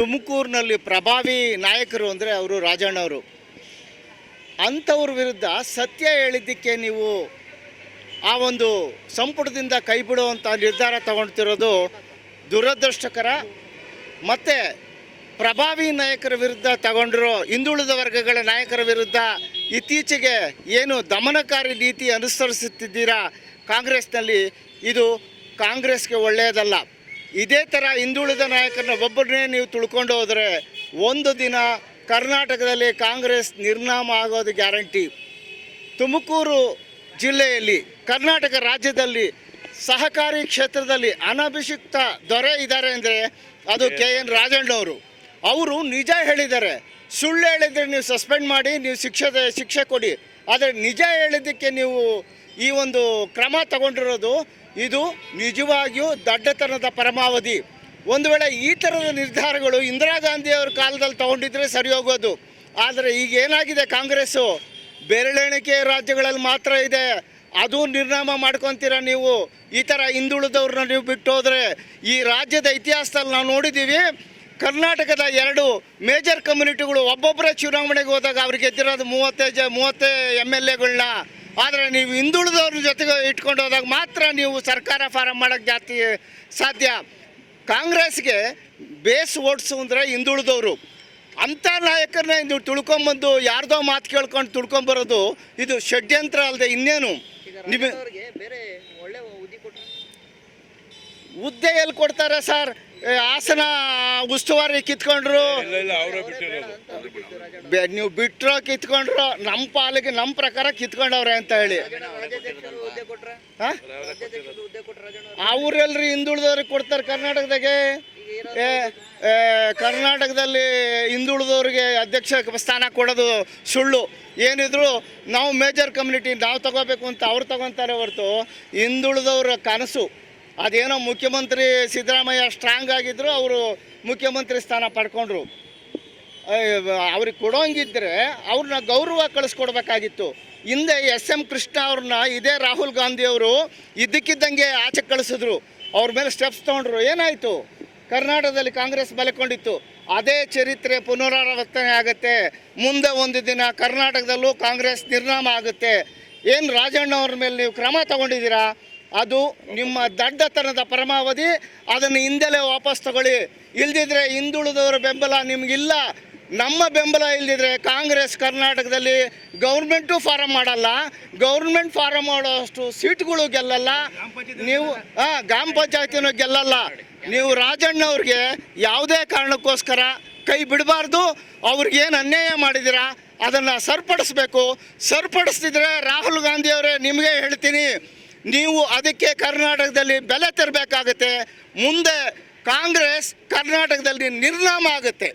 ತುಮಕೂರಿನಲ್ಲಿ ಪ್ರಭಾವಿ ನಾಯಕರು ಅಂದರೆ ಅವರು ರಾಜಣ್ಣವರು. ಅಂಥವ್ರ ವಿರುದ್ಧ ಸತ್ಯ ಹೇಳಿದ್ದಕ್ಕೆ ನೀವು ಆ ಒಂದು ಸಂಪುಟದಿಂದ ಕೈ ಬಿಡುವಂಥ ನಿರ್ಧಾರ ತಗೊಳ್ತಿರೋದು ದುರದೃಷ್ಟಕರ. ಮತ್ತು ಪ್ರಭಾವಿ ನಾಯಕರ ವಿರುದ್ಧ ತಗೊಂಡಿರೋ ಹಿಂದುಳಿದ ವರ್ಗಗಳ ನಾಯಕರ ವಿರುದ್ಧ ಇತ್ತೀಚೆಗೆ ಏನು ದಮನಕಾರಿ ನೀತಿ ಅನುಸರಿಸುತ್ತಿದ್ದೀರಾ ಕಾಂಗ್ರೆಸ್ನಲ್ಲಿ, ಇದು ಕಾಂಗ್ರೆಸ್ಗೆ ಒಳ್ಳೆಯದಲ್ಲ. ಇದೇ ಥರ ಹಿಂದುಳಿದ ನಾಯಕರನ್ನ ಒಬ್ಬರನ್ನೇ ನೀವು ತುಳ್ಕೊಂಡು ಹೋದರೆ ಒಂದು ದಿನ ಕರ್ನಾಟಕದಲ್ಲಿ ಕಾಂಗ್ರೆಸ್ ನಿರ್ನಾಮ ಆಗೋದು ಗ್ಯಾರಂಟಿ. ತುಮಕೂರು ಜಿಲ್ಲೆಯಲ್ಲಿ, ಕರ್ನಾಟಕ ರಾಜ್ಯದಲ್ಲಿ ಸಹಕಾರಿ ಕ್ಷೇತ್ರದಲ್ಲಿ ಅನಭಿಷಿಕ್ತ ದೊರೆ ಇದ್ದಾರೆ ಅಂದರೆ ಅದು KN ರಾಜಣ್ಣವರು. ಅವರು ನಿಜ ಹೇಳಿದ್ದಾರೆ. ಸುಳ್ಳು ಹೇಳಿದರೆ ನೀವು ಸಸ್ಪೆಂಡ್ ಮಾಡಿ, ನೀವು ಶಿಕ್ಷೆ ಕೊಡಿ. ಆದರೆ ನಿಜ ಹೇಳಿದ್ದಕ್ಕೆ ನೀವು ಈ ಒಂದು ಕ್ರಮ ತಗೊಂಡಿರೋದು ಇದು ನಿಜವಾಗಿಯೂ ದಡ್ಡತನದ ಪರಮಾವಧಿ. ಒಂದು ವೇಳೆ ಈ ಥರದ ನಿರ್ಧಾರಗಳು ಇಂದಿರಾ ಗಾಂಧಿಯವ್ರ ಕಾಲದಲ್ಲಿ ತಗೊಂಡಿದ್ರೆ ಸರಿ ಹೋಗೋದು. ಆದರೆ ಈಗ ಏನಾಗಿದೆ, ಕಾಂಗ್ರೆಸ್ಸು ಬೆರಳೆಣಿಕೆ ರಾಜ್ಯಗಳಲ್ಲಿ ಮಾತ್ರ ಇದೆ, ಅದು ನಿರ್ನಾಮ ಮಾಡ್ಕೊತೀರ ನೀವು. ಈ ಥರ ಹಿಂದುಳಿದವ್ರನ್ನ ನೀವು ಬಿಟ್ಟು ಹೋದರೆ ಈ ರಾಜ್ಯದ ಇತಿಹಾಸದಲ್ಲಿ ನಾವು ನೋಡಿದ್ದೀವಿ. ಕರ್ನಾಟಕದ 2 ಮೇಜರ್ ಕಮ್ಯುನಿಟಿಗಳು ಒಬ್ಬೊಬ್ಬರೇ ಚುನಾವಣೆಗೆ ಹೋದಾಗ ಅವ್ರಿಗೆ ಗೆದ್ದಿರೋದು 30 MLAಗಳನ್ನ. ಆದರೆ ನೀವು ಹಿಂದುಳಿದವ್ರ ಜೊತೆಗೆ ಇಟ್ಕೊಂಡು ಹೋದಾಗ ಮಾತ್ರ ನೀವು ಸರ್ಕಾರ ಫಾರಮ್ ಮಾಡೋಕ್ಕೆ ಜಾಸ್ತಿ ಸಾಧ್ಯ. ಕಾಂಗ್ರೆಸ್ಗೆ ಬೇಸ್ ಓಡಿಸು ಅಂದರೆ ಹಿಂದುಳಿದವರು. ಅಂಥ ನಾಯಕರನ್ನ ನೀವು ತುಳ್ಕೊಂಬಂದು ಯಾರ್ದೋ ಮಾತು ಕೇಳ್ಕೊಂಡು ತುಳ್ಕೊಂಬರೋದು ಇದು ಷಡ್ಯಂತ್ರ ಅಲ್ಲದೆ ಇನ್ನೇನು. ನಿಮಗೆ ಹುದ್ದೆ ಎಲ್ಲಿ ಕೊಡ್ತಾರೆ ಸರ್? ಹಾಸನ ಉಸ್ತುವಾರಿ ಕಿತ್ಕೊಂಡ್ರು, ನೀವು ಬಿಟ್ಟರೋ ಕಿತ್ಕೊಂಡ್ರು, ನಮ್ಮ ಪಾಲಿಗೆ ನಮ್ಮ ಪ್ರಕಾರ ಕಿತ್ಕೊಂಡವ್ರೆ ಅಂತ ಹೇಳಿ. ಅವರೆಲ್ಲರೂ ಹಿಂದುಳಿದವ್ರಿಗೆ ಕೊಡ್ತಾರೆ ಕರ್ನಾಟಕದಾಗೆ. ಕರ್ನಾಟಕದಲ್ಲಿ ಹಿಂದುಳಿದವ್ರಿಗೆ ಅಧ್ಯಕ್ಷ ಸ್ಥಾನ ಕೊಡೋದು ಸುಳ್ಳು. ಏನಿದ್ರು ನಾವು ಮೇಜರ್ ಕಮ್ಯುನಿಟಿ ನಾವು ತಗೋಬೇಕು ಅಂತ ಅವ್ರು ತಗೊತಾರೆ ಹೊರತು ಹಿಂದುಳಿದವ್ರ ಕನಸು ಅದೇನೋ ಮುಖ್ಯಮಂತ್ರಿ ಸಿದ್ದರಾಮಯ್ಯ ಸ್ಟ್ರಾಂಗ್ ಆಗಿದ್ದರು, ಅವರು ಮುಖ್ಯಮಂತ್ರಿ ಸ್ಥಾನ ಪಡ್ಕೊಂಡ್ರು. ಅವ್ರಿಗೆ ಕೊಡೋಂಗಿದ್ರೆ ಅವ್ರನ್ನ ಗೌರವ ಕಳಿಸ್ಕೊಡ್ಬೇಕಾಗಿತ್ತು. ಹಿಂದೆ SM ಕೃಷ್ಣ ಅವ್ರನ್ನ ಇದೇ ರಾಹುಲ್ ಗಾಂಧಿಯವರು ಇದ್ದಕ್ಕಿದ್ದಂಗೆ ಆಚೆ ಕಳಿಸಿದ್ರು, ಅವ್ರ ಮೇಲೆ ಸ್ಟೆಪ್ಸ್ ತೊಗೊಂಡ್ರು. ಏನಾಯಿತು? ಕರ್ನಾಟಕದಲ್ಲಿ ಕಾಂಗ್ರೆಸ್ ಬಲಕೊಂಡಿತ್ತು. ಅದೇ ಚರಿತ್ರೆ ಪುನರಾವರ್ತನೆ ಆಗುತ್ತೆ. ಮುಂದೆ ಒಂದು ದಿನ ಕರ್ನಾಟಕದಲ್ಲೂ ಕಾಂಗ್ರೆಸ್ ನಿರ್ನಾಮ ಆಗುತ್ತೆ. ಏನು ರಾಜಣ್ಣವ್ರ ಮೇಲೆ ನೀವು ಕ್ರಮ ತಗೊಂಡಿದ್ದೀರಾ, ಅದು ನಿಮ್ಮ ದಡ್ಡತನದ ಪರಮಾವಧಿ. ಅದನ್ನು ಹಿಂದೆಲೇ ವಾಪಸ್ ತಗೊಳ್ಳಿ. ಇಲ್ದಿದ್ರೆ ಹಿಂದುಳಿದವರ ಬೆಂಬಲ ನಿಮಗಿಲ್ಲ, ನಮ್ಮ ಬೆಂಬಲ ಇಲ್ದಿದ್ರೆ ಕಾಂಗ್ರೆಸ್ ಕರ್ನಾಟಕದಲ್ಲಿ ಗೌರ್ಮೆಂಟು ಫಾರಮ್ ಮಾಡಲ್ಲ, ಗೌರ್ಮೆಂಟ್ ಫಾರಮ್ ಮಾಡೋಷ್ಟು ಸೀಟ್ಗಳು ಗೆಲ್ಲಲ್ಲ ನೀವು. ಗ್ರಾಮ ಪಂಚಾಯತಿನೂ ಗೆಲ್ಲಲ್ಲ ನೀವು. ರಾಜಣ್ಣವ್ರಿಗೆ ಯಾವುದೇ ಕಾರಣಕ್ಕೋಸ್ಕರ ಕೈ ಬಿಡಬಾರ್ದು. ಅವ್ರಿಗೇನು ಅನ್ಯಾಯ ಮಾಡಿದ್ದೀರಾ ಅದನ್ನು ಸರಿಪಡಿಸ್ಬೇಕು. ಸರಿಪಡಿಸ್ತಿದ್ರೆ ರಾಹುಲ್ ಗಾಂಧಿಯವರೇ ನಿಮಗೆ ಹೇಳ್ತೀನಿ, ನೀವು ಅದಕ್ಕೆ ಕರ್ನಾಟಕದಲ್ಲಿ ಬೆಲೆ ತರಬೇಕಾಗುತ್ತೆ. ಮುಂದೆ ಕಾಂಗ್ರೆಸ್ ಕರ್ನಾಟಕದಲ್ಲಿ ನಿರ್ನಾಮ ಆಗುತ್ತೆ.